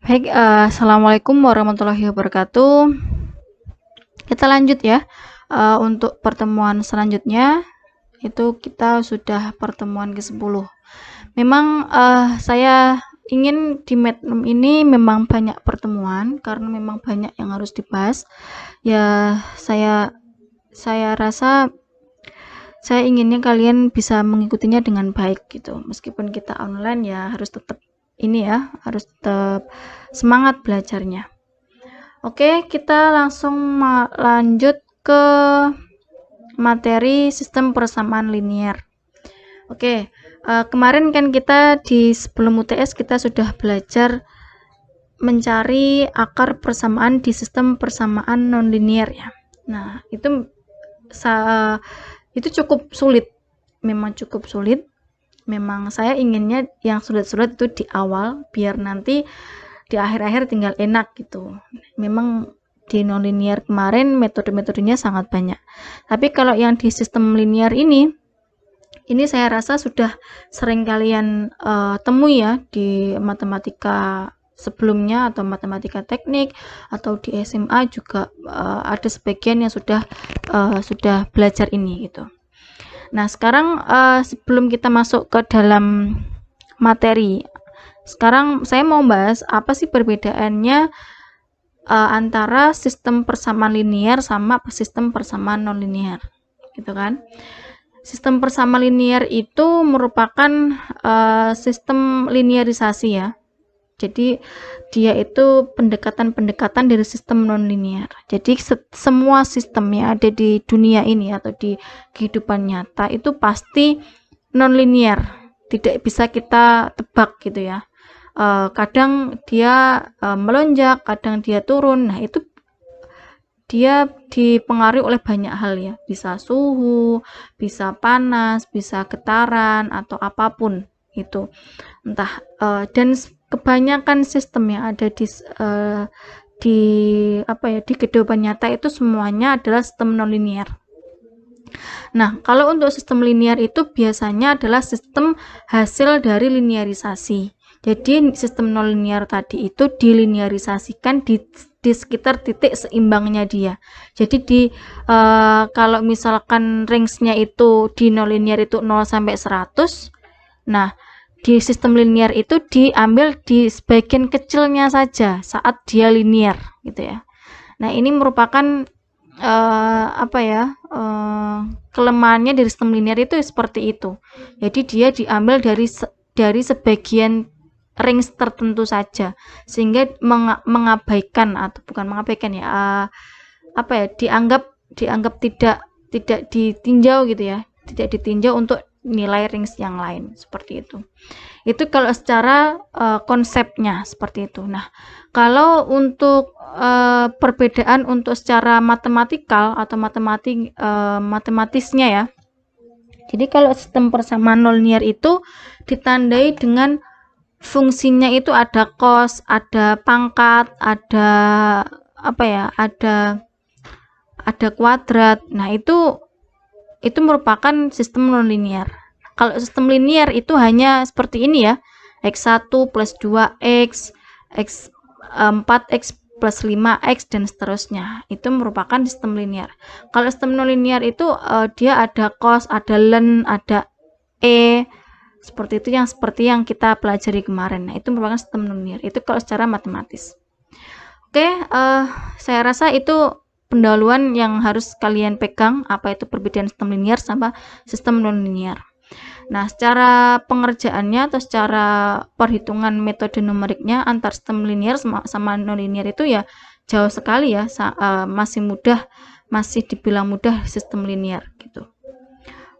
Baik, assalamualaikum warahmatullahi wabarakatuh. Kita lanjut ya. Untuk pertemuan selanjutnya itu kita sudah pertemuan ke-10. Memang saya ingin di Medroom ini memang banyak pertemuan karena memang banyak yang harus dibahas. Ya, saya rasa saya inginnya kalian bisa mengikutinya dengan baik gitu. Meskipun kita online ya harus tetap harus tetap semangat belajarnya. Oke, kita langsung lanjut ke materi sistem persamaan linear. Oke, kemarin kan kita sebelum UTS kita sudah belajar mencari akar persamaan di sistem persamaan nonlinear ya. Nah, itu cukup sulit, memang cukup sulit. Memang saya inginnya yang sulit-sulit itu di awal, biar nanti di akhir-akhir tinggal enak gitu. Memang di nonlinear kemarin metode-metodenya sangat banyak. Tapi kalau yang di sistem linear ini saya rasa sudah sering kalian temui ya di matematika sebelumnya atau matematika teknik atau di SMA juga ada sebagian yang sudah belajar ini gitu. Nah, sekarang sebelum kita masuk ke dalam materi, sekarang saya mau bahas apa sih perbedaannya antara sistem persamaan linear sama sistem persamaan nonlinear, gitu kan? Sistem persamaan linear itu merupakan sistem linearisasi ya. Jadi dia itu pendekatan-pendekatan dari sistem nonlinear. Jadi semua sistem yang ada di dunia ini atau di kehidupan nyata itu pasti nonlinear, tidak bisa kita tebak gitu ya. Kadang dia melonjak, kadang dia turun. Nah, itu dia dipengaruhi oleh banyak hal ya, bisa suhu, bisa panas, bisa getaran atau apapun itu. Entah dan kebanyakan sistem yang ada di kehidupan nyata itu semuanya adalah sistem nonlinear. Nah, kalau untuk sistem linear itu biasanya adalah sistem hasil dari linearisasi. Jadi sistem nonlinear tadi itu dilinearisasikan di sekitar titik seimbangnya dia. Jadi kalau misalkan range-nya itu di nonlinear itu 0 sampai 100. Nah, di sistem linear itu diambil di sebagian kecilnya saja saat dia linear gitu ya. Nah, ini merupakan kelemahannya dari sistem linear itu seperti itu. Jadi dia diambil dari sebagian range tertentu saja, sehingga mengabaikan atau bukan mengabaikan ya, dianggap tidak ditinjau gitu ya, tidak ditinjau untuk nilai range yang lain seperti itu. Itu kalau secara konsepnya seperti itu. Nah, kalau untuk perbedaan untuk secara matematikal atau matematisnya ya. Jadi kalau sistem persamaan nonlinear itu ditandai dengan fungsinya itu ada cos, ada pangkat, ada ada kuadrat. Nah, itu merupakan sistem nonlinear. Kalau sistem linear itu hanya seperti ini ya, x1 plus 2x, x 4x plus 5x dan seterusnya. Itu merupakan sistem linear. Kalau sistem nonlinear itu dia ada cos, ada ln, ada seperti yang kita pelajari kemarin. Nah, itu merupakan sistem nonlinear. Itu kalau secara matematis. Oke, saya rasa itu pendahuluan yang harus kalian pegang, apa itu perbedaan sistem linear sama sistem nonlinear. Nah, secara pengerjaannya atau secara perhitungan metode numeriknya antar sistem linear sama nonlinear itu ya jauh sekali ya, masih dibilang mudah sistem linear gitu.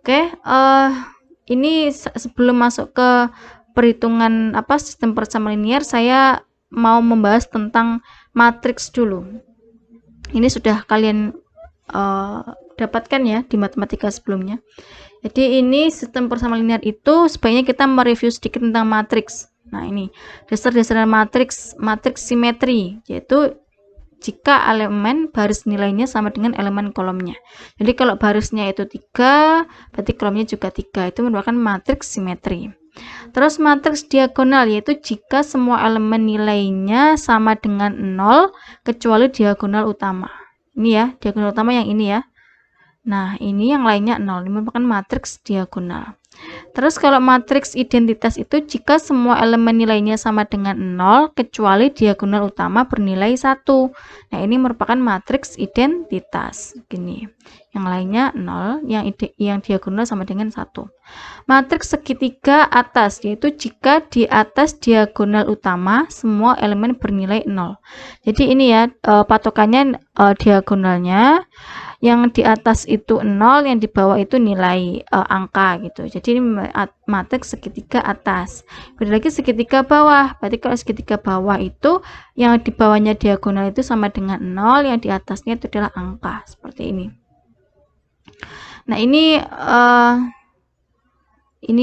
Oke, ini sebelum masuk ke perhitungan sistem persamaan linear, saya mau membahas tentang matriks dulu. Ini sudah kalian dapatkan ya di matematika sebelumnya. Jadi ini sistem persamaan linear itu sebaiknya kita mereview sedikit tentang matriks. Nah, ini dasar-dasar matriks simetri, yaitu jika elemen baris nilainya sama dengan elemen kolomnya. Jadi kalau barisnya itu 3, berarti kolomnya juga 3. Itu merupakan matriks simetri. Terus matriks diagonal yaitu jika semua elemen nilainya sama dengan 0 kecuali diagonal utama. Ini ya, diagonal utama yang ini ya. Nah, ini yang lainnya 0. Ini merupakan matriks diagonal. Terus kalau matriks identitas itu jika semua elemen nilainya sama dengan 0 kecuali diagonal utama bernilai 1. Nah, ini merupakan matriks identitas. Gini. Yang lainnya 0, yang diagonal sama dengan 1. Matriks segitiga atas yaitu jika di atas diagonal utama semua elemen bernilai 0. Jadi ini ya patokannya diagonalnya. Yang di atas itu 0, yang di bawah itu nilai angka gitu. Jadi ini matriks segitiga atas. Beda lagi segitiga bawah. Berarti kalau segitiga bawah itu yang di bawahnya diagonal itu sama dengan 0, yang di atasnya itu adalah angka. Seperti ini. Nah, ini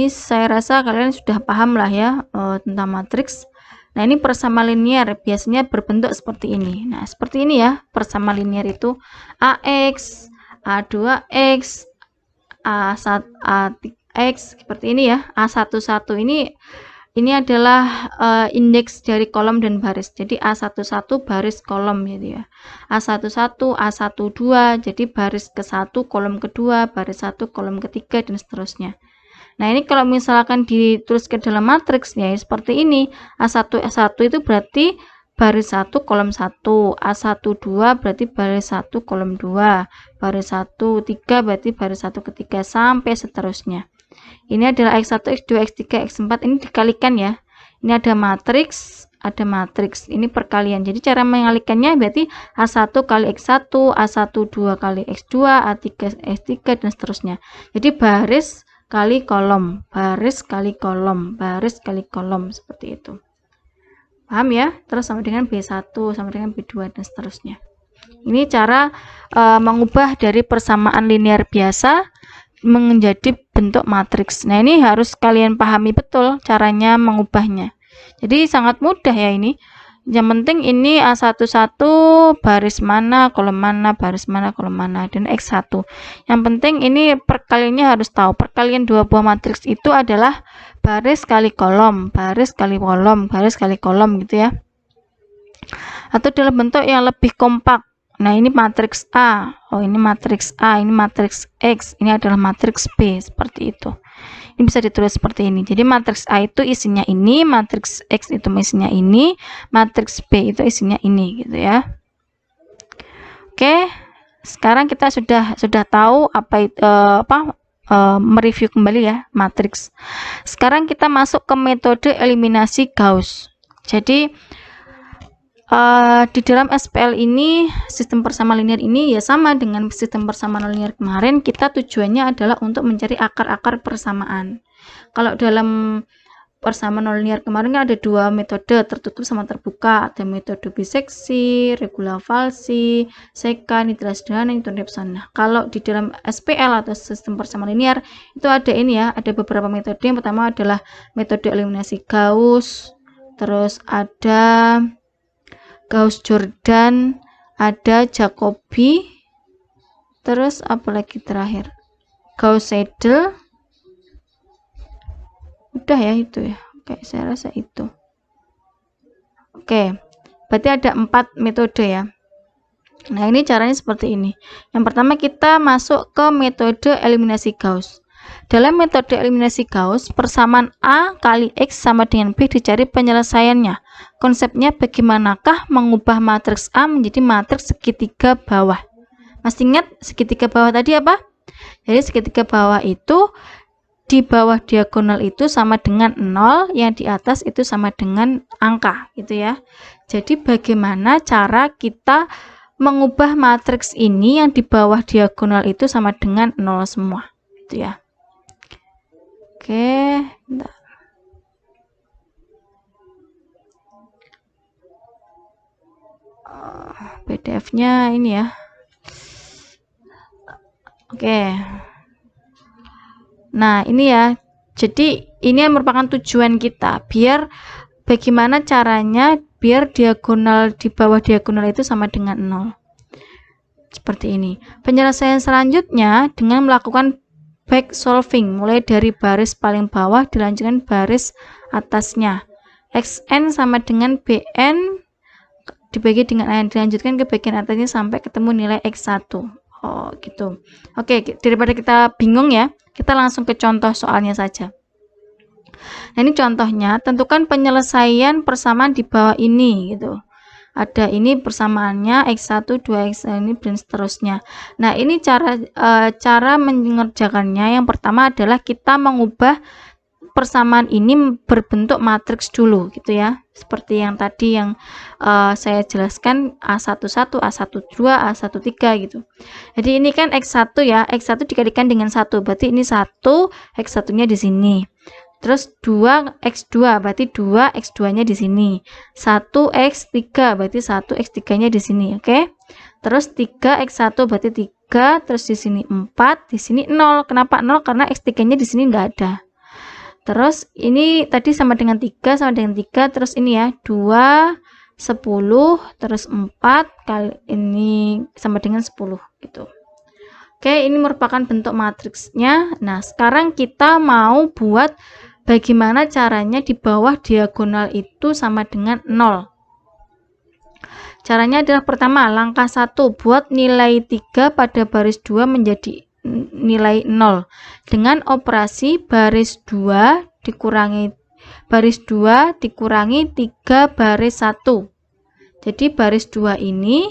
saya rasa kalian sudah paham lah ya tentang matriks. Nah, ini persamaan linear biasanya berbentuk seperti ini. Nah, seperti ini ya, persamaan linear itu AX, A2X, A3X, seperti ini ya. A11 ini adalah indeks dari kolom dan baris. Jadi A11 baris kolom gitu ya. A11, A12, jadi baris ke-1, kolom kedua, baris 1, kolom ketiga, dan seterusnya. Nah, ini kalau misalkan ditulis ke dalam matriks ya seperti ini. A1 itu berarti baris 1 kolom 1, A12 berarti baris 1 kolom 2, baris 1 3 berarti baris 1 ketiga sampai seterusnya. Ini adalah X1, X2, X3, X4, ini dikalikan ya. Ini ada matriks, ini perkalian. Jadi cara mengalikannya berarti A1 kali X1, A12 kali X2, A3 X3, dan seterusnya. Jadi baris kali kolom, baris kali kolom, baris kali kolom, seperti itu. Paham ya? Terus sama dengan B1, sama dengan B2, dan seterusnya. Ini cara mengubah dari persamaan linear biasa menjadi bentuk matriks. Nah, ini harus kalian pahami betul caranya mengubahnya. Jadi sangat mudah ya ini. Yang penting ini A11 baris mana, kolom mana, baris mana, kolom mana, dan X1. Yang penting ini perkaliannya harus tahu. Perkalian dua buah matriks itu adalah baris kali kolom, baris kali kolom, baris kali kolom gitu ya. Atau dalam bentuk yang lebih kompak. Nah, ini matriks A. Oh, ini matriks A, ini matriks X, ini adalah matriks B, seperti itu. Ini bisa ditulis seperti ini. Jadi matriks A itu isinya ini, matriks X itu isinya ini, matriks B itu isinya ini gitu ya. Oke. Sekarang kita sudah tahu mereview kembali ya matriks. Sekarang kita masuk ke metode eliminasi Gauss. Jadi di dalam SPL ini, sistem persamaan linear ini ya sama dengan sistem persamaan linear kemarin. Kita tujuannya adalah untuk mencari akar-akar persamaan. Kalau dalam persamaan linear kemarin kan ada dua metode, tertutup sama terbuka. Ada metode biseksi, regula falsi, seka, nitrat sederhana, Newton-Raphson. Nah, kalau di dalam SPL atau sistem persamaan linear itu ada ini ya, ada beberapa metode. Yang pertama adalah metode eliminasi Gauss, terus ada Gauss-Jordan, ada Jacobi, terus apalagi terakhir Gauss-Seidel. Udah ya itu ya. Oke, saya rasa itu. Oke, berarti ada 4 metode ya. Nah, ini caranya seperti ini. Yang pertama kita masuk ke metode eliminasi Gauss. Dalam metode eliminasi Gauss, persamaan A kali X sama dengan B dicari penyelesaiannya. Konsepnya bagaimanakah mengubah matriks A menjadi matriks segitiga bawah. Masih ingat segitiga bawah tadi apa? Jadi segitiga bawah itu di bawah diagonal itu sama dengan 0, yang di atas itu sama dengan angka gitu ya. Jadi bagaimana cara kita mengubah matriks ini yang di bawah diagonal itu sama dengan 0 semua gitu ya. Oke, PDF-nya ini ya. Oke. Nah, ini ya. Jadi ini yang merupakan tujuan kita, biar bagaimana caranya biar diagonal di bawah diagonal itu sama dengan 0. Seperti ini. Penyelesaian selanjutnya dengan melakukan back solving, mulai dari baris paling bawah dilanjutkan baris atasnya. Xn sama dengan Bn dibagi dengan N, dilanjutkan ke bagian atasnya sampai ketemu nilai X1. Oh gitu. Oke, daripada kita bingung ya, kita langsung ke contoh soalnya saja. Nah ini contohnya, tentukan penyelesaian persamaan di bawah ini gitu. Ada ini persamaannya X1, 2X ini dan seterusnya. Nah ini cara mengerjakannya. Yang pertama adalah kita mengubah persamaan ini berbentuk matriks dulu gitu ya, seperti yang tadi yang saya jelaskan A11, A12, A13 gitu. Jadi ini kan X1 ya, X1 dikalikan dengan 1 berarti ini 1, X1 nya di sini. Terus 2x2 berarti 2x2 nya di sini. 1x3 berarti 1x3 nya di sini, oke? Terus 3x1 berarti 3, terus di sini 4, di sini 0. Kenapa 0? Karena x3 nya di sini enggak ada. Terus ini tadi sama dengan 3, terus ini ya 2, 10, terus 4 kali ini sama dengan 10 gitu. Oke, ini merupakan bentuk matriksnya. Nah, sekarang kita mau buat bagaimana caranya di bawah diagonal itu sama dengan 0. Caranya adalah pertama, langkah 1, buat nilai 3 pada baris 2 menjadi nilai 0 dengan operasi baris 2 dikurangi 3 baris 1. Jadi baris 2 ini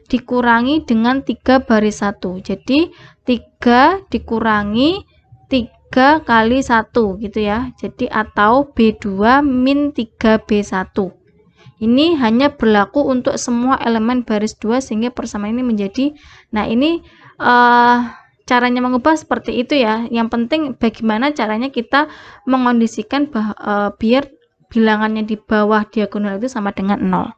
dikurangi dengan 3 baris 1. Jadi 3 dikurangi 3 kali 1 gitu ya. Jadi atau B2 min 3B1. Ini hanya berlaku untuk semua elemen baris 2 sehingga persamaan ini menjadi, nah ini caranya mengubah seperti itu ya. Yang penting bagaimana caranya kita mengondisikan biar bilangannya di bawah diagonal itu sama dengan 0.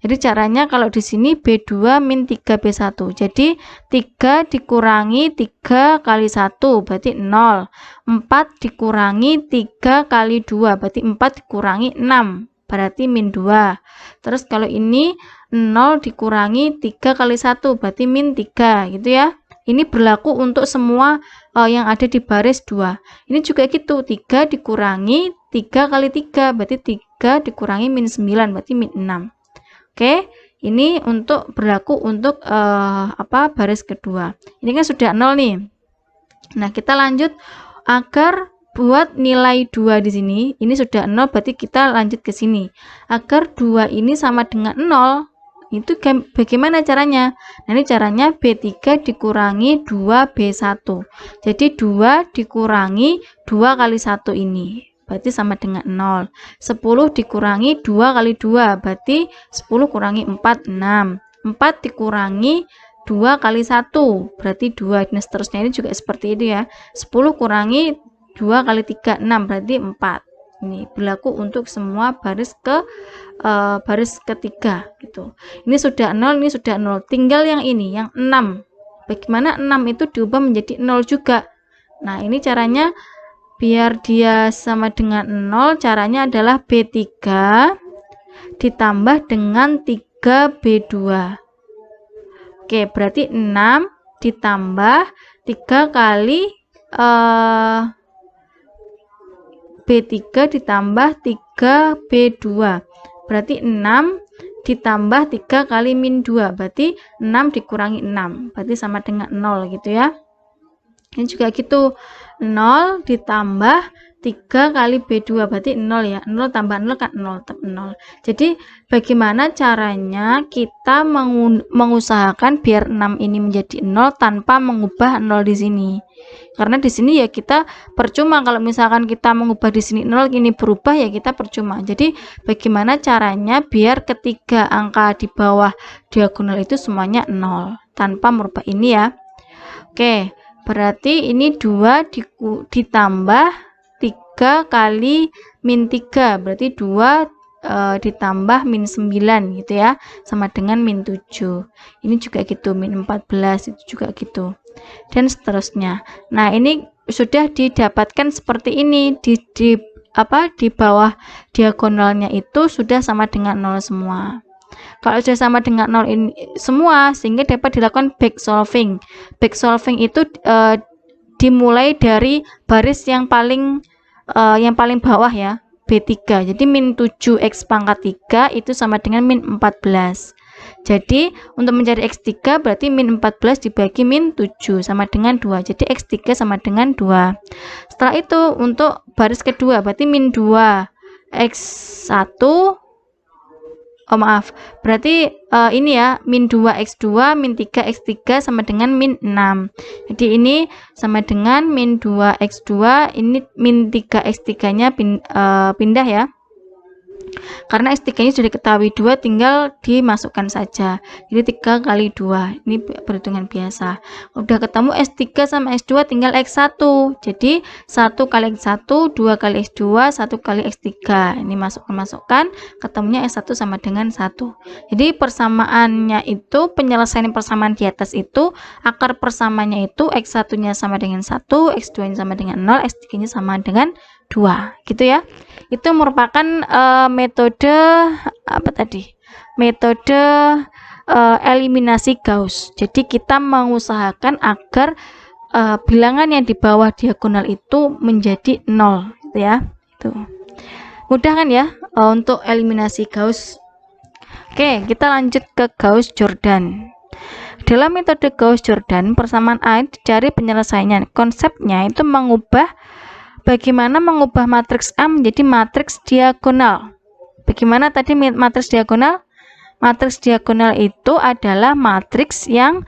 Jadi caranya kalau di sini B2 min 3B1. Jadi 3 dikurangi 3 kali 1 berarti 0. 4 dikurangi 3 kali 2 berarti 4 dikurangi 6 berarti min 2. Terus kalau ini 0 dikurangi 3 kali 1 berarti min 3 gitu ya. Ini berlaku untuk semua yang ada di baris 2. Ini juga gitu, 3 dikurangi 3 kali 3 berarti 3 dikurangi min 9 berarti min 6. Oke, ini untuk berlaku untuk baris kedua. Ini kan sudah 0 nih. Nah, kita lanjut agar buat nilai 2 di sini. Ini sudah 0 berarti kita lanjut ke sini. Agar 2 ini sama dengan 0. Itu bagaimana caranya? Nah, ini caranya B3 dikurangi 2B1. Jadi 2 dikurangi 2 kali 1 ini. Berarti sama dengan 0. 10 dikurangi 2 kali 2. Berarti 10 kurangi 4, 6. 4 dikurangi 2 kali 1. Berarti 2. Dan seterusnya ini juga seperti itu ya. 10 kurangi 2 kali 3, 6. Berarti 4. Ini berlaku untuk semua baris ketiga gitu. Ini sudah 0, ini sudah 0. Tinggal yang ini, yang 6. Bagaimana 6 itu diubah menjadi 0 juga? Nah, ini caranya biar dia sama dengan 0, caranya adalah B3 ditambah dengan 3B2. Oke, berarti 6 ditambah 3 kali B3 ditambah 3B2 berarti 6 ditambah 3 kali min 2 berarti 6 dikurangi 6 berarti sama dengan 0 gitu ya. Ini juga gitu, 0 ditambah 3 kali B2 berarti 0 ya. 0 tambah 0 kan 0, tetap 0. Jadi bagaimana caranya kita mengusahakan biar 6 ini menjadi 0 tanpa mengubah 0 di sini. Karena di sini ya kita percuma kalau misalkan kita mengubah di sini 0 ini berubah ya kita percuma. Jadi bagaimana caranya biar ketiga angka di bawah diagonal itu semuanya 0 tanpa merubah ini ya. Oke, berarti ini 2 ditambah 3 kali min 3 berarti 2 ditambah min 9 gitu ya, sama dengan min 7. Ini juga gitu, min 14 itu juga gitu, dan seterusnya. Nah, ini sudah didapatkan seperti ini di bawah diagonalnya itu sudah sama dengan 0 semua. Kalau sudah sama dengan 0 ini semua, sehingga dapat dilakukan back solving. Back solving itu dimulai dari baris yang paling bawah ya, B3. Jadi min 7x pangkat 3 itu sama dengan min 14. Jadi untuk mencari X3 berarti min 14 dibagi min 7 sama dengan 2. Jadi X3 sama dengan 2. Setelah itu untuk baris kedua berarti min 2 X1, oh maaf, berarti ini ya, min 2 X2 min 3 X3 sama dengan min 6. Jadi ini sama dengan min 2 X2, ini min 3 X3 nya pindah ya, karena X3 nya sudah diketahui 2, tinggal dimasukkan saja. Jadi 3 kali 2, ini perhitungan biasa. Udah ketemu X3 sama X2, tinggal X1. Jadi 1 kali X1, 2 kali X2, 1 kali X3. Ini masukkan, ketemunya X1 sama dengan 1. Jadi persamaannya itu, penyelesaian persamaan di atas itu, akar persamaannya itu X1 nya sama dengan 1, X2 nya sama dengan 0, X3 nya sama dengan 2, gitu ya. Itu merupakan metode apa tadi? Metode eliminasi Gauss. Jadi kita mengusahakan agar bilangan yang di bawah diagonal itu menjadi 0, gitu ya. Itu mudah kan ya untuk eliminasi Gauss. Oke, kita lanjut ke Gauss-Jordan. Dalam metode Gauss-Jordan, persamaan A dicari penyelesaiannya. Konsepnya itu bagaimana mengubah matriks A menjadi matriks diagonal. Bagaimana tadi matriks diagonal? Matriks diagonal itu adalah matriks yang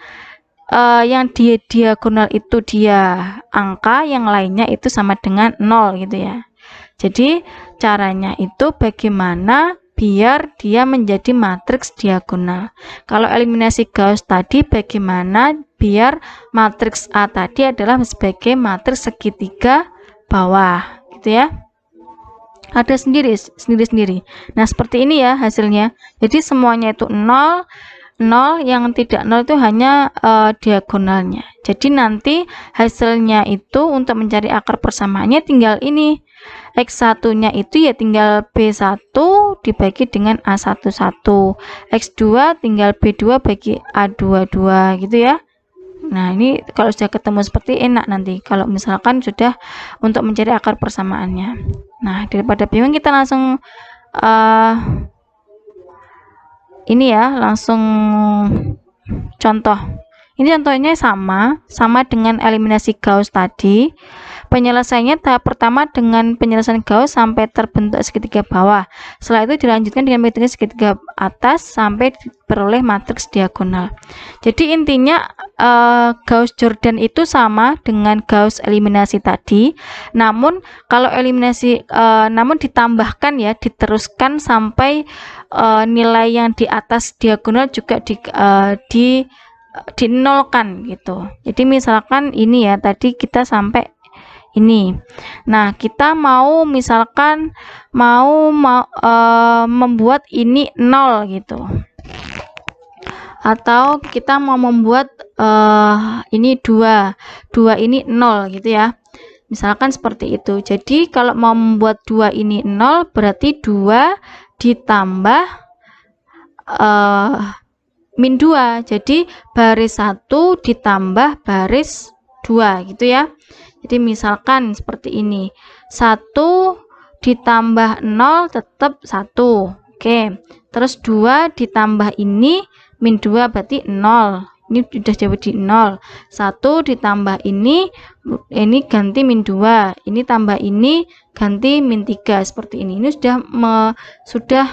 dia diagonal itu dia angka, yang lainnya itu sama dengan 0 gitu ya. Jadi caranya itu bagaimana biar dia menjadi matriks diagonal. Kalau eliminasi Gauss tadi, bagaimana biar matriks A tadi adalah sebagai matriks segitiga bawah, gitu ya. Ada sendiri. Nah, seperti ini ya hasilnya. Jadi semuanya itu 0, 0, yang tidak 0 itu hanya diagonalnya. Jadi nanti hasilnya itu untuk mencari akar persamaannya tinggal ini. X1 nya itu ya tinggal B1 dibagi dengan A11, X2 tinggal B2 bagi A22, gitu ya. Nah, ini kalau sudah ketemu seperti enak nanti kalau misalkan sudah untuk mencari akar persamaannya. Nah, daripada bingung kita langsung ini ya, langsung contoh. Ini contohnya sama dengan eliminasi Gauss tadi. Penyelesaiannya tahap pertama dengan penyelesaian Gauss sampai terbentuk segitiga bawah. Setelah itu dilanjutkan dengan metode segitiga atas sampai diperoleh matriks diagonal. Jadi intinya Gauss-Jordan itu sama dengan Gauss eliminasi tadi. Namun kalau eliminasi namun ditambahkan ya, diteruskan sampai nilai yang di atas diagonal juga dinolkan gitu. Jadi misalkan ini ya, tadi kita sampai ini. Nah, kita misalkan mau membuat ini 0 gitu. Atau kita mau membuat ini 2 ini 0 gitu ya. Misalkan seperti itu. Jadi kalau mau membuat 2 ini 0 berarti 2 ditambah min 2. Jadi baris 1 ditambah baris 2 gitu ya. Jadi misalkan seperti ini. 1 ditambah 0 tetap 1. Oke. Terus 2 ditambah ini min 2 berarti 0. Ini sudah jadi 0. 1 ditambah ini ganti min 2. Ini tambah ini ganti min 3 seperti ini. Ini sudah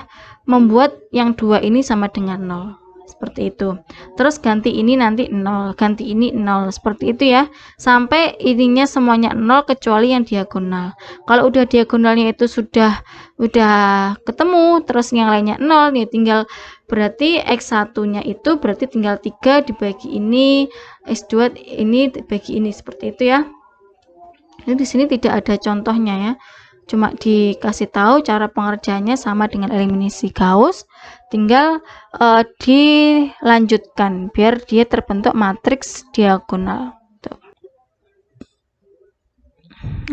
membuat yang 2 ini sama dengan 0. Seperti itu. Terus ganti ini nanti 0, ganti ini 0, seperti itu ya. Sampai ininya semuanya 0 kecuali yang diagonal. Kalau udah diagonalnya itu sudah ketemu, terus yang lainnya 0, nih tinggal berarti X1-nya itu berarti tinggal 3 dibagi ini, X2 ini dibagi ini, seperti itu ya. Ini di sini tidak ada contohnya ya. Cuma dikasih tahu cara pengerjaannya sama dengan eliminasi Gauss, tinggal dilanjutkan biar dia terbentuk matriks diagonal. Tuh.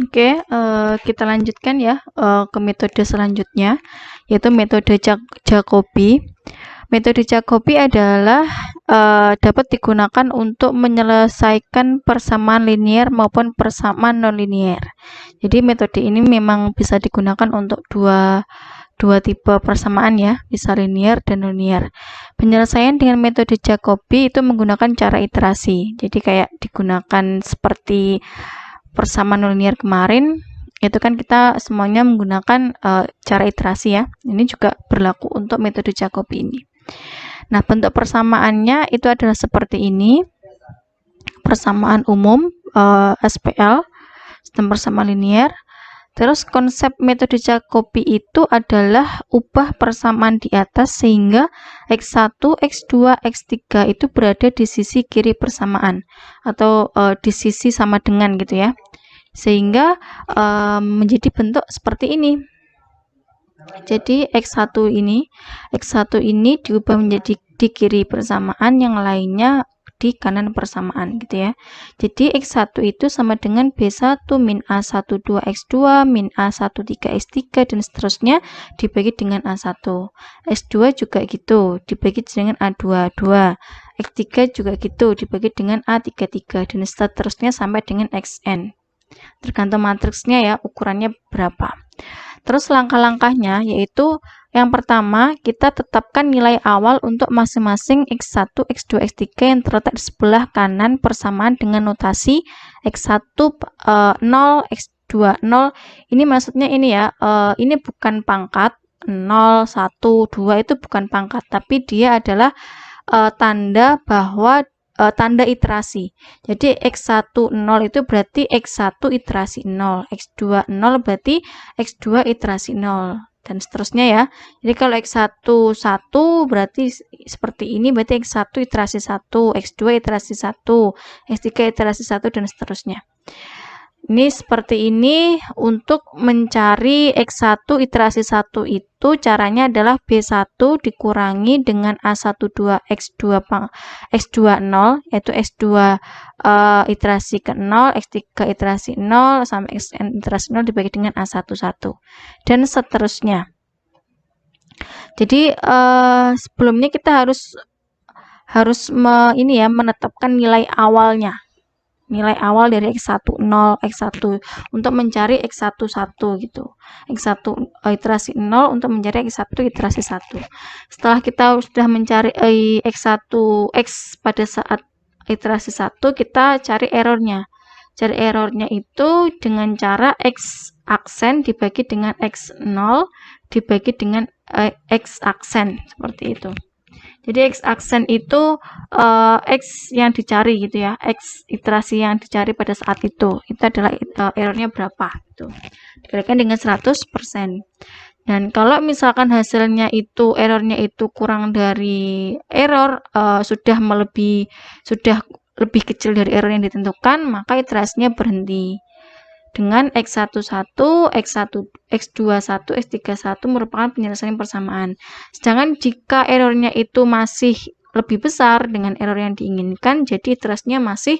Oke, kita lanjutkan ya ke metode selanjutnya, yaitu metode Jacobi. Metode Jacobi adalah dapat digunakan untuk menyelesaikan persamaan linier maupun persamaan nonlinier. Jadi metode ini memang bisa digunakan untuk dua tipe persamaan ya, bisa linier dan nonlinier. Penyelesaian dengan metode Jacobi itu menggunakan cara iterasi. Jadi kayak digunakan seperti persamaan nonlinier kemarin, itu kan kita semuanya menggunakan cara iterasi ya. Ini juga berlaku untuk metode Jacobi ini. Nah, bentuk persamaannya itu adalah seperti ini. Persamaan umum, SPL, sistem persamaan linier. Terus konsep metode Jacobi itu adalah ubah persamaan di atas sehingga X1, X2, X3 itu berada di sisi kiri persamaan atau di sisi sama dengan gitu ya. Sehingga menjadi bentuk seperti ini. Jadi X1 ini diubah menjadi di kiri persamaan, yang lainnya di kanan persamaan gitu ya. Jadi X1 itu sama dengan B1 min A12 X2 min A13 X3 dan seterusnya dibagi dengan A1. X2 juga gitu, dibagi dengan A22. X3 juga gitu, dibagi dengan A33 dan seterusnya sampai dengan Xn. Tergantung matriksnya ya, ukurannya berapa. Terus langkah-langkahnya yaitu yang pertama, kita tetapkan nilai awal untuk masing-masing X1, X2, X3 yang terletak di sebelah kanan persamaan dengan notasi X1 0, X2 0. Ini maksudnya ini ya, ini bukan pangkat 0, 1, 2 itu bukan pangkat, tapi dia adalah tanda bahwa tanda iterasi. Jadi X1 0 itu berarti X1 iterasi 0, X2 0 berarti X2 iterasi 0 dan seterusnya ya. Jadi kalau X1 1 berarti seperti ini, berarti X1 iterasi 1, X2 iterasi 1, X3 iterasi 1 dan seterusnya. Ini seperti ini. Untuk mencari X1 iterasi 1 itu caranya adalah B1 dikurangi dengan A12 X2 0, yaitu X2 iterasi ke 0, X3 iterasi 0 sampai Xn iterasi 0 dibagi dengan A11 dan seterusnya. Jadi sebelumnya kita harus menetapkan nilai awalnya. Nilai awal dari X1 0, X1 untuk mencari X1 1 gitu. X1 iterasi 0 untuk mencari X1 iterasi 1. Setelah kita sudah mencari X1 X pada saat iterasi 1, kita cari errornya. Cari errornya itu dengan cara X aksen dibagi dengan X0 dibagi dengan X aksen, seperti itu. Jadi X aksen itu X yang dicari gitu ya, X iterasi yang dicari pada saat itu adalah errornya berapa gitu. Dikalikan dengan 100%. Dan kalau misalkan hasilnya itu errornya itu kurang dari error, sudah lebih kecil dari error yang ditentukan, maka iterasinya berhenti. Dengan X11, X1, X21, X31 merupakan penyelesaian persamaan. Sedangkan jika errornya itu masih lebih besar dengan error yang diinginkan, jadi iterasinya masih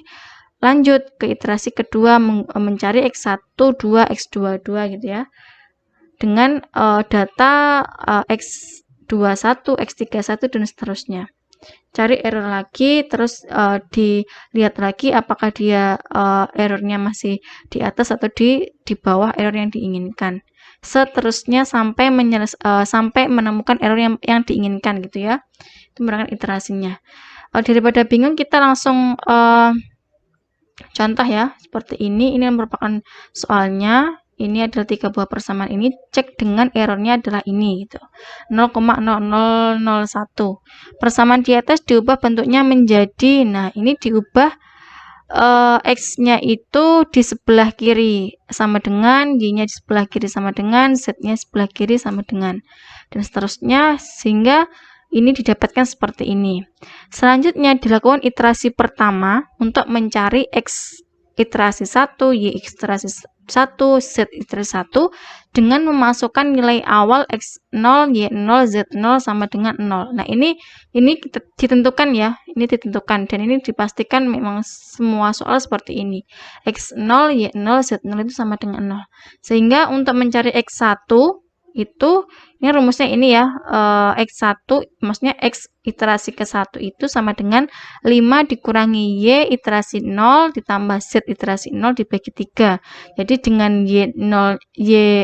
lanjut ke iterasi kedua mencari X1, 2, X22 gitu ya. Dengan data X21, X31 dan seterusnya. Cari error lagi, terus dilihat lagi apakah dia errornya masih di atas atau di bawah error yang diinginkan. Seterusnya sampai menemukan error yang diinginkan gitu ya. Itu merupakan iterasinya. Daripada bingung, kita langsung contoh ya, seperti ini. Ini merupakan soalnya. Ini adalah 3 buah persamaan ini, cek dengan errornya adalah ini gitu. 0,0001. Persamaan di atas diubah bentuknya menjadi, nah ini diubah X-nya itu di sebelah kiri sama dengan, Y-nya di sebelah kiri sama dengan, Z-nya sebelah kiri sama dengan, dan seterusnya sehingga ini didapatkan seperti ini. Selanjutnya dilakukan iterasi pertama untuk mencari X iterasi 1, Y iterasi 1, Z iterasi 1 dengan memasukkan nilai awal X0, Y0, Z0 sama dengan 0. Nah, ini ditentukan ya, ini ditentukan dan ini dipastikan memang semua soal seperti ini. X0, Y0, Z0 itu sama dengan 0. Sehingga untuk mencari X1 itu Ini rumusnya ini ya, X1, maksudnya X iterasi ke-1 itu sama dengan 5 dikurangi Y iterasi 0 ditambah Z iterasi 0 dibagi 3. Jadi dengan Y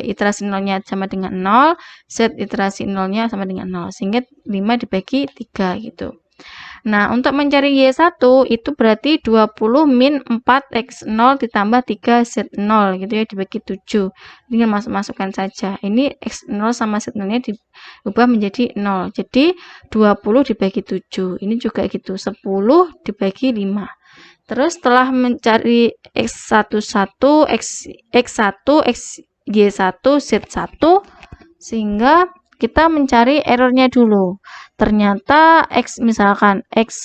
iterasi 0-nya sama dengan 0, Z iterasi 0-nya sama dengan 0. Sehingga 5 dibagi 3 gitu. Nah, untuk mencari Y1 itu berarti 20 min 4X0 ditambah 3Z0 gitu ya, dibagi 7. Tinggal masukkan saja. Ini X0 sama Z0-nya diubah menjadi 0. Jadi 20 dibagi 7. Ini juga gitu, 10 dibagi 5. Terus setelah mencari X11, X1, Y1, Z1, sehingga kita mencari errornya dulu. Ternyata X, misalkan X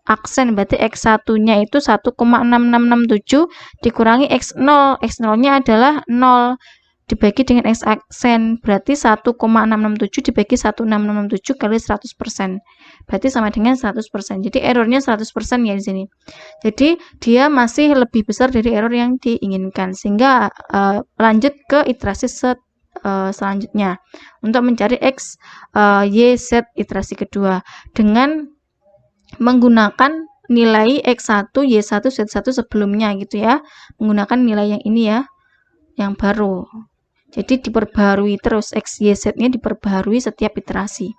aksen, berarti X1-nya itu 1,6667 dikurangi X0. X0-nya adalah 0 dibagi dengan X aksen, berarti 1,667 dibagi 1,667 kali 100%. Berarti sama dengan 100%. Jadi errornya 100% ya di sini. Jadi dia masih lebih besar dari error yang diinginkan. Sehingga lanjut ke iterasi selanjutnya untuk mencari X, Y, Z iterasi kedua dengan menggunakan nilai X1, Y1, Z1 sebelumnya gitu ya. Menggunakan nilai yang ini ya, yang baru. Jadi diperbarui terus, X, Y, Z-nya diperbarui setiap iterasi.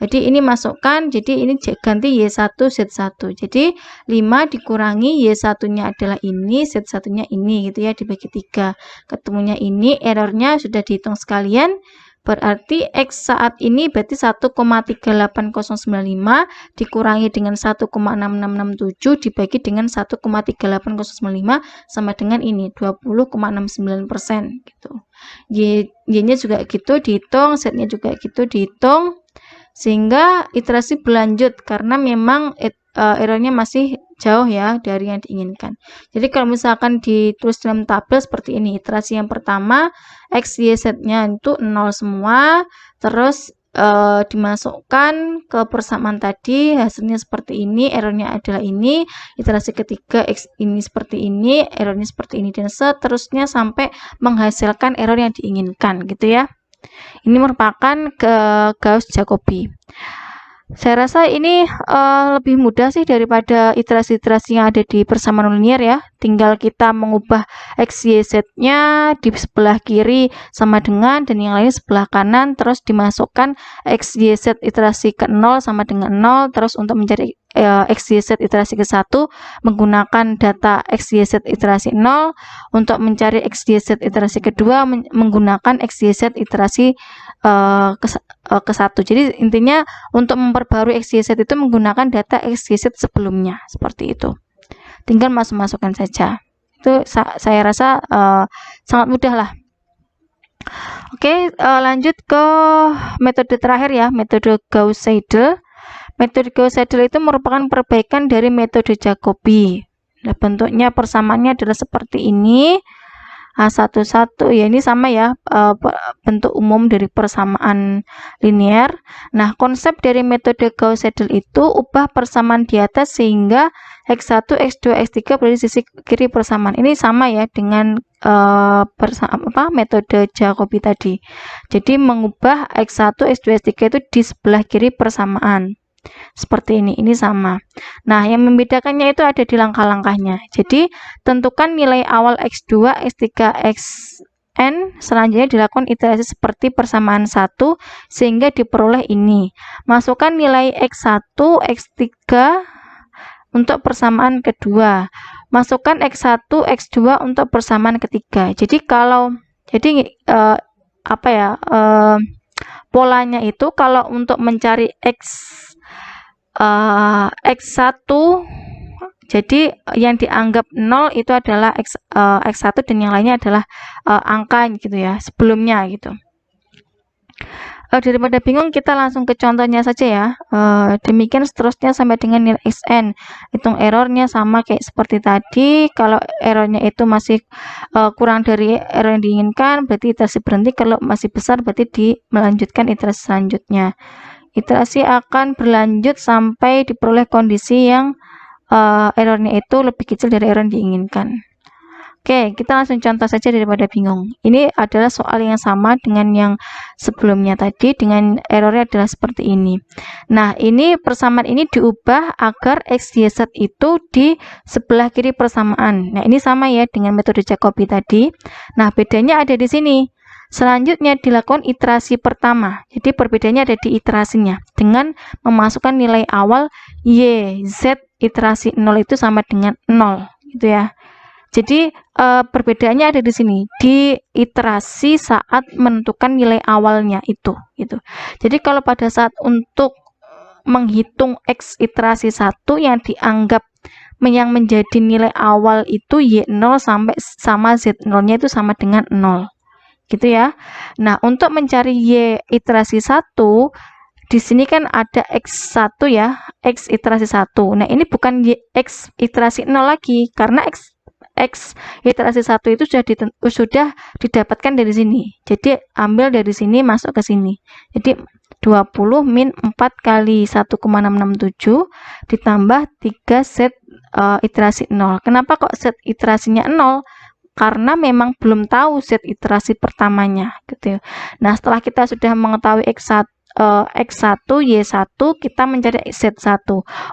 Jadi ini masukkan, jadi ini ganti Y1, Z1. Jadi 5 dikurangi Y1-nya adalah ini, Z1-nya ini gitu ya, dibagi 3. Ketemunya ini, errornya sudah dihitung sekalian. Berarti X saat ini berarti 1,38095 dikurangi dengan 1,6667 dibagi dengan 1,38095 sama dengan ini 20,69% gitu. Y-nya juga gitu dihitung, Z-nya juga gitu dihitung, sehingga iterasi berlanjut karena memang errornya masih jauh ya dari yang diinginkan. Jadi kalau misalkan ditulis dalam tabel seperti ini, iterasi yang pertama X, Y, Z-nya itu 0 semua, terus dimasukkan ke persamaan tadi, hasilnya seperti ini, errornya adalah ini, iterasi ketiga X ini seperti ini, errornya seperti ini, dan seterusnya sampai menghasilkan error yang diinginkan gitu ya. Ini merupakan Gauss-Jacobi. Saya rasa ini lebih mudah sih daripada iterasi-iterasi yang ada di persamaan linier ya. Tinggal kita mengubah X, Y, Z-nya di sebelah kiri sama dengan dan yang lain sebelah kanan, terus dimasukkan X, Y, Z iterasi ke 0 sama dengan 0, terus untuk mencari X, Y, Z iterasi ke 1 menggunakan data X, Y, Z iterasi 0, untuk mencari X, Y, Z iterasi kedua menggunakan X, Y, Z iterasi ke 1. Jadi intinya untuk memperbarui X, Y, Z itu menggunakan data X, Y, Z sebelumnya, seperti itu. Tinggal masukkan saja. Itu saya rasa sangat mudah lah. Oke, lanjut ke metode terakhir ya, metode Gauss-Seidel. Metode Gauss-Seidel itu merupakan perbaikan dari metode Jacobi. Nah, bentuknya persamaannya adalah seperti ini. A11 ya, ini sama ya, bentuk umum dari persamaan linier. Nah, konsep dari metode Gauss-Seidel itu ubah persamaan di atas sehingga X1, X2, X3 berada di sisi kiri persamaan. Ini sama ya dengan metode Jacobi tadi. Jadi mengubah X1, X2, X3 itu di sebelah kiri persamaan. Seperti ini sama. Nah, yang membedakannya itu ada di langkah-langkahnya. Jadi, tentukan nilai awal X2, X3, Xn, selanjutnya dilakukan iterasi seperti persamaan 1, sehingga diperoleh ini. Masukkan nilai X1, X3 untuk persamaan kedua. Masukkan X1, X2 untuk persamaan ketiga. Jadi, polanya itu kalau untuk mencari X1, jadi yang dianggap 0 itu adalah X1 dan yang lainnya adalah angka gitu ya, sebelumnya gitu. Daripada bingung, kita langsung ke contohnya saja ya. Demikian seterusnya sampai dengan nilai Xn. Hitung errornya sama kayak seperti tadi. Kalau errornya itu masih kurang dari error yang diinginkan, berarti iterasi berhenti. Kalau masih besar, berarti melanjutkan iterasi selanjutnya. Iterasi akan berlanjut sampai diperoleh kondisi yang errornya itu lebih kecil dari error yang diinginkan. Oke, kita langsung contoh saja daripada bingung. Ini adalah soal yang sama dengan yang sebelumnya tadi, dengan errornya adalah seperti ini. Nah, ini persamaan ini diubah agar X, Y, Z itu di sebelah kiri persamaan. Nah, ini sama ya dengan metode Jacobi tadi. Nah, bedanya ada di sini. Selanjutnya dilakukan iterasi pertama. Jadi perbedaannya ada di iterasinya. Dengan memasukkan nilai awal Y, Z, iterasi 0 itu sama dengan 0. Gitu ya. Jadi perbedaannya ada di sini, di iterasi saat menentukan nilai awalnya itu gitu. Jadi kalau pada saat untuk menghitung X iterasi 1 yang dianggap yang menjadi nilai awal itu Y0 sampai sama Z0-nya itu sama dengan 0. Gitu ya. Nah, untuk mencari Y iterasi 1 di sini kan ada X1 ya, X iterasi 1. Nah, ini bukan X iterasi 0 lagi karena X iterasi 1 itu sudah didapatkan dari sini. Jadi ambil dari sini masuk ke sini. Jadi 20 min 4 kali 1,667 ditambah 3 set iterasi 0. Kenapa kok set iterasinya 0? Karena memang belum tahu set iterasi pertamanya gitu. Nah, setelah kita sudah mengetahui X1, Y1, kita mencari Z1.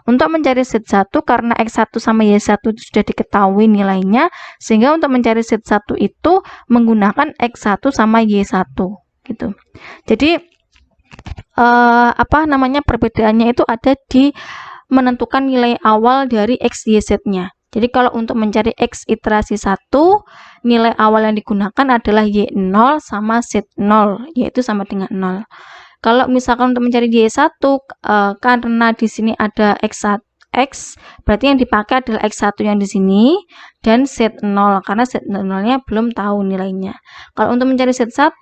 Untuk mencari Z1, karena X1 sama Y1 sudah diketahui nilainya, sehingga untuk mencari Z1 itu menggunakan X1 sama Y1 gitu. Jadi perbedaannya itu ada di menentukan nilai awal dari X, Y, Z-nya. Jadi kalau untuk mencari X iterasi 1, nilai awal yang digunakan adalah Y0 sama Z0, yaitu sama dengan 0. Kalau misalkan untuk mencari Y1, karena di sini ada X1, berarti yang dipakai adalah X1 yang di sini dan Z0, karena Z0-nya belum tahu nilainya. Kalau untuk mencari Z1,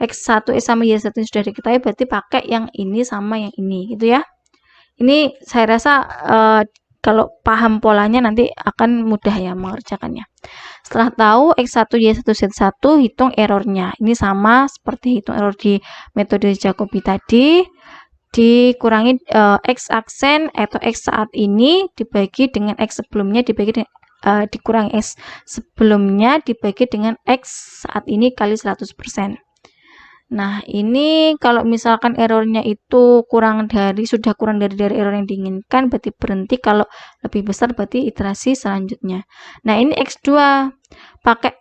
X1 sama Y1 sudah diketahui, berarti pakai yang ini sama yang ini, gitu ya. Ini saya rasa kalau paham polanya nanti akan mudah ya mengerjakannya. Setelah tahu X1, Y1, Z1, hitung errornya. Ini sama seperti hitung error di metode Jacobi tadi. Dikurangi X aksen atau X saat ini dibagi dengan X sebelumnya dibagi dengan dikurangi X sebelumnya dibagi dengan X saat ini kali 100%. Nah, ini kalau misalkan errornya itu sudah kurang dari error yang diinginkan, berarti berhenti. Kalau lebih besar berarti iterasi selanjutnya. Nah, ini X2.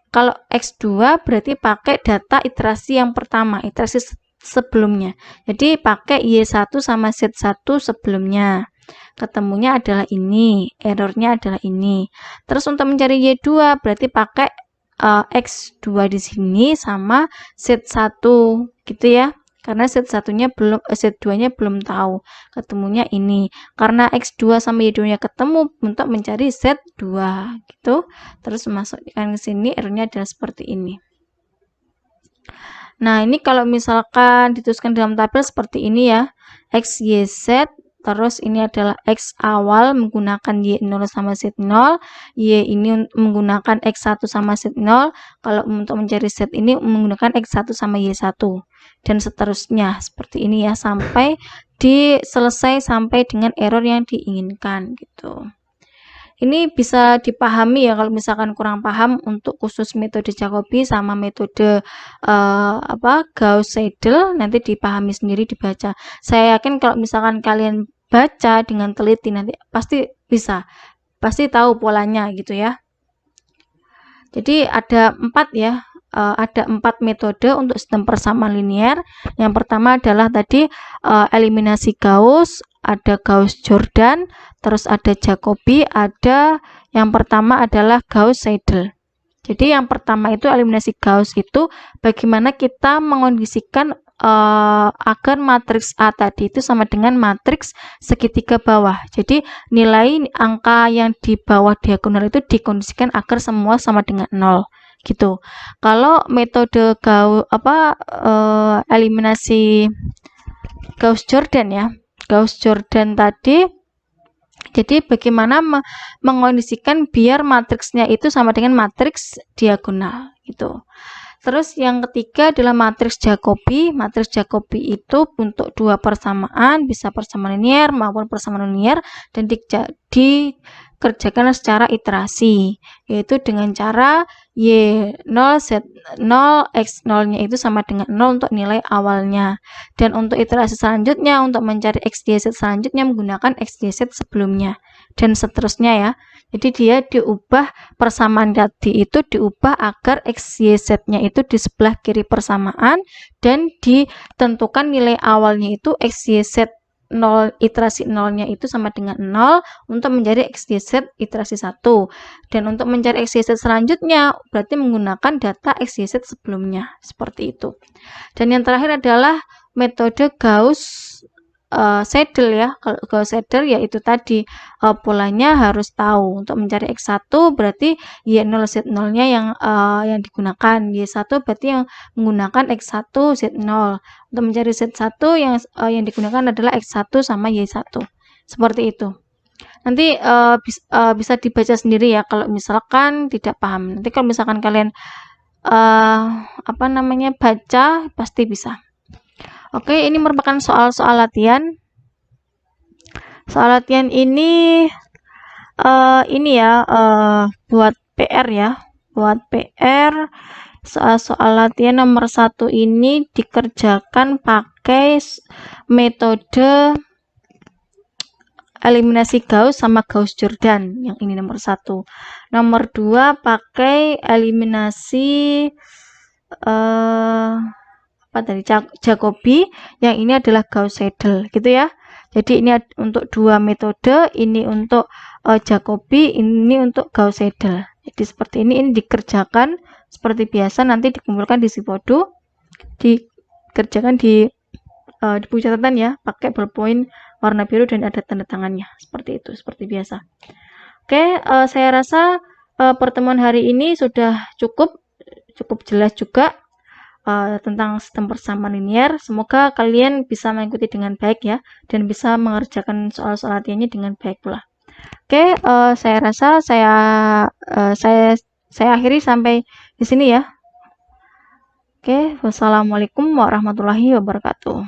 Kalau X2 berarti pakai data iterasi yang pertama, iterasi sebelumnya. Jadi pakai Y1 sama Z1 sebelumnya. Ketemunya adalah ini, errornya adalah ini. Terus untuk mencari Y2 berarti pakai X2 di sini sama Z1 gitu ya. Karena Z2-nya belum tahu. Ketemunya ini. Karena X2 sama Y2-nya ketemu untuk mencari Z2 gitu. Terus masukkan ke sini, errornya adalah seperti ini. Nah, ini kalau misalkan dituliskan dalam tabel seperti ini ya. X, Y, Z. Terus ini adalah X awal menggunakan Y0 sama Z0. Y ini menggunakan X1 sama Z0. Kalau untuk mencari Z ini menggunakan X1 sama Y1. Dan seterusnya seperti ini ya. Sampai selesai sampai dengan error yang diinginkan gitu. Ini bisa dipahami ya kalau misalkan kurang paham untuk khusus metode Jacobi sama metode Gauss-Seidel, nanti dipahami sendiri, dibaca. Saya yakin kalau misalkan kalian baca dengan teliti nanti pasti bisa, pasti tahu polanya gitu ya. Jadi ada 4 ya. Ada 4 metode untuk sistem persamaan linear. Yang pertama adalah tadi eliminasi Gauss, ada Gauss-Jordan, terus ada Jacobi, ada yang pertama adalah Gauss-Seidel. Jadi yang pertama itu eliminasi Gauss itu bagaimana kita mengondisikan agar matriks A tadi itu sama dengan matriks segitiga bawah. Jadi nilai angka yang di bawah diagonal itu dikondisikan agar semua sama dengan 0 gitu. Kalau metode eliminasi Gauss-Jordan ya. Gauss-Jordan tadi, jadi bagaimana mengondisikan biar matriksnya itu sama dengan matriks diagonal gitu. Terus yang ketiga adalah matriks Jacobi. Matriks Jacobi itu untuk dua persamaan, bisa persamaan linear maupun persamaan linear, dan dikerjakan secara iterasi, yaitu dengan cara Y0 Z0 X0-nya itu sama dengan 0 untuk nilai awalnya. Dan untuk iterasi selanjutnya, untuk mencari X, Y, Z selanjutnya menggunakan X, Y, Z sebelumnya. Dan seterusnya ya. Jadi dia diubah, persamaan tadi itu diubah agar X, Y, Z-nya itu di sebelah kiri persamaan dan ditentukan nilai awalnya itu X, Y, Z 0 iterasi 0-nya itu sama dengan 0 untuk mencari X, Y, Z iterasi 1. Dan untuk mencari X, Y, Z selanjutnya berarti menggunakan data X, Y, Z sebelumnya. Seperti itu. Dan yang terakhir adalah metode Gauss-Seidel ya. Kalau Gauss-Seidel yaitu tadi polanya harus tahu. Untuk mencari X1 berarti Y0 Z0-nya yang digunakan. Y1 berarti yang menggunakan X1 Z0. Untuk mencari Z1 yang digunakan adalah X1 sama Y1. Seperti itu. Nanti bisa dibaca sendiri ya kalau misalkan tidak paham. Nanti kalau misalkan kalian baca pasti bisa. Oke, ini merupakan soal-soal latihan. Soal latihan ini buat PR ya. Buat PR soal latihan nomor 1 ini dikerjakan pakai metode eliminasi Gauss sama Gauss-Jordan. Yang ini nomor 1. Nomor 2 pakai eliminasi Jacobi. Yang ini adalah Gauss-Seidel gitu ya. Jadi ini untuk dua metode, ini untuk Jacobi, ini untuk Gauss-Seidel. Jadi seperti ini dikerjakan seperti biasa, nanti dikumpulkan di Sipodo, dikerjakan di buku catatan ya, pakai ballpoint warna biru dan ada tanda tangannya. Seperti itu, seperti biasa. Oke, saya rasa pertemuan hari ini sudah cukup jelas juga tentang sistem persamaan linier. Semoga kalian bisa mengikuti dengan baik ya, dan bisa mengerjakan soal-soal latihannya dengan baik pula. Oke, saya rasa saya akhiri sampai di sini ya. Oke, wassalamualaikum warahmatullahi wabarakatuh.